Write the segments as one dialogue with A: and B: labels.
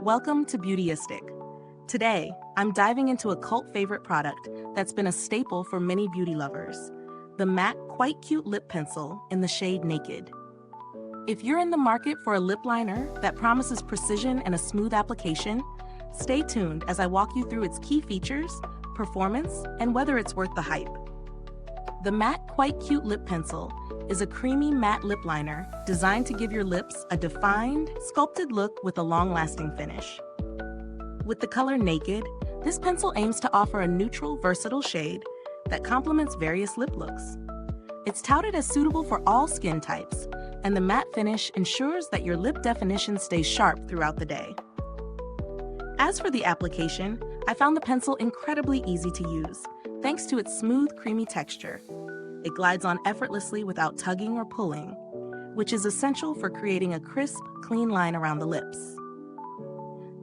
A: Welcome to Beautyistic. Today, I'm diving into a cult favorite product that's been a staple for many beauty lovers, the MAC Quite Cute Lip Pencil in the shade Naked. If you're in the market for a lip liner that promises precision and a smooth application, stay tuned as I walk you through its key features, performance, and whether it's worth the hype. The MAC Quite Cute Lip Pencil is a creamy matte lip liner designed to give your lips a defined, sculpted look with a long-lasting finish. With the color Naked, this pencil aims to offer a neutral, versatile shade that complements various lip looks. It's touted as suitable for all skin types, and the matte finish ensures that your lip definition stays sharp throughout the day. As for the application, I found the pencil incredibly easy to use, thanks to its smooth, creamy texture. It glides on effortlessly without tugging or pulling, which is essential for creating a crisp, clean line around the lips.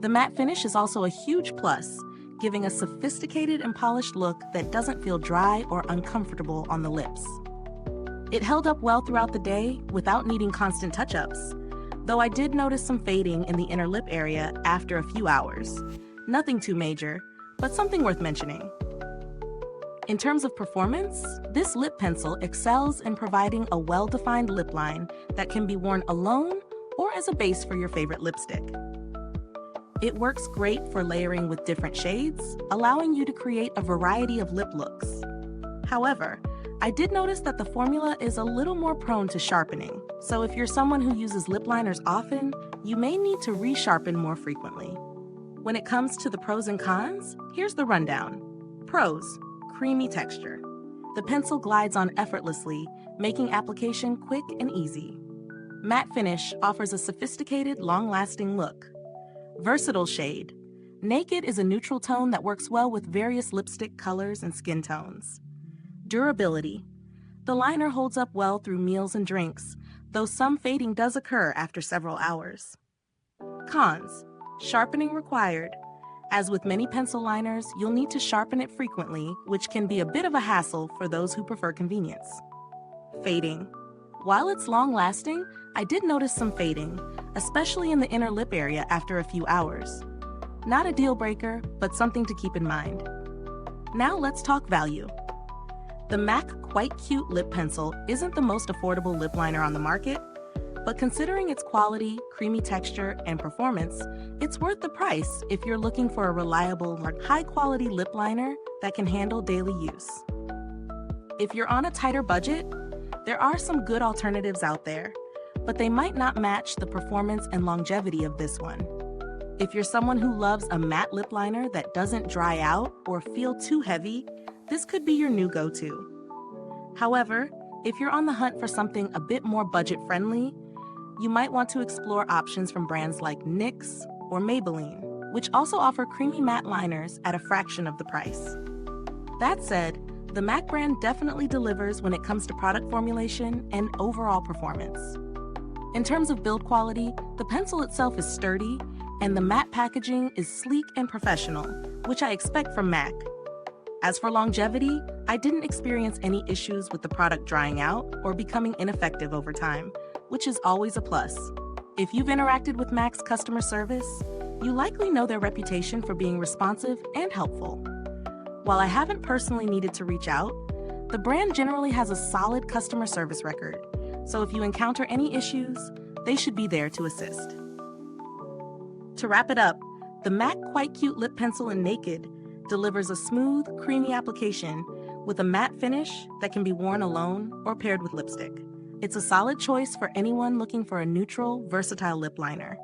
A: The matte finish is also a huge plus, giving a sophisticated and polished look that doesn't feel dry or uncomfortable on the lips. It held up well throughout the day without needing constant touch-ups, though I did notice some fading in the inner lip area after a few hours. Nothing too major, but something worth mentioning. In terms of performance, this lip pencil excels in providing a well-defined lip line that can be worn alone or as a base for your favorite lipstick. It works great for layering with different shades, allowing you to create a variety of lip looks. However, I did notice that the formula is a little more prone to sharpening, so if you're someone who uses lip liners often, you may need to resharpen more frequently. When it comes to the pros and cons, here's the rundown. Pros: creamy texture. The pencil glides on effortlessly, making application quick and easy. Matte finish offers a sophisticated, long-lasting look. Versatile shade. Naked is a neutral tone that works well with various lipstick colors and skin tones. Durability. The liner holds up well through meals and drinks, though some fading does occur after several hours. Cons. Sharpening required. As with many pencil liners, you'll need to sharpen it frequently, which can be a bit of a hassle for those who prefer convenience. Fading. While it's long-lasting, I did notice some fading, especially in the inner lip area after a few hours. Not a deal breaker, but something to keep in mind. Now let's talk value. The MAC Quite Cute Lip Pencil isn't the most affordable lip liner on the market, but considering its quality, creamy texture, and performance, it's worth the price if you're looking for a reliable, high-quality lip liner that can handle daily use. If you're on a tighter budget, there are some good alternatives out there, but they might not match the performance and longevity of this one. If you're someone who loves a matte lip liner that doesn't dry out or feel too heavy, this could be your new go-to. However, if you're on the hunt for something a bit more budget-friendly, you might want to explore options from brands like NYX or Maybelline, which also offer creamy matte liners at a fraction of the price. That said, the MAC brand definitely delivers when it comes to product formulation and overall performance. In terms of build quality, the pencil itself is sturdy, and the matte packaging is sleek and professional, which I expect from MAC. As for longevity, I didn't experience any issues with the product drying out or becoming ineffective over time, which is always a plus. If you've interacted with MAC's customer service, you likely know their reputation for being responsive and helpful. While I haven't personally needed to reach out, the brand generally has a solid customer service record, so if you encounter any issues, they should be there to assist. To wrap it up, the MAC Quite Cute Lip Pencil in Naked delivers a smooth, creamy application with a matte finish that can be worn alone or paired with lipstick. It's a solid choice for anyone looking for a neutral, versatile lip liner.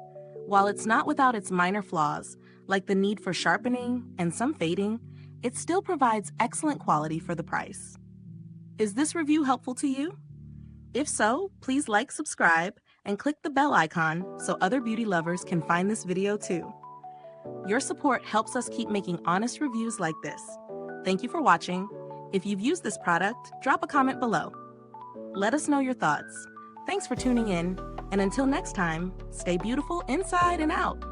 A: While it's not without its minor flaws, like the need for sharpening and some fading, it still provides excellent quality for the price. Is this review helpful to you? If so, please like, subscribe, and click the bell icon so other beauty lovers can find this video too. Your support helps us keep making honest reviews like this. Thank you for watching. If you've used this product, drop a comment below. Let us know your thoughts. Thanks for tuning in, and until next time, stay beautiful inside and out.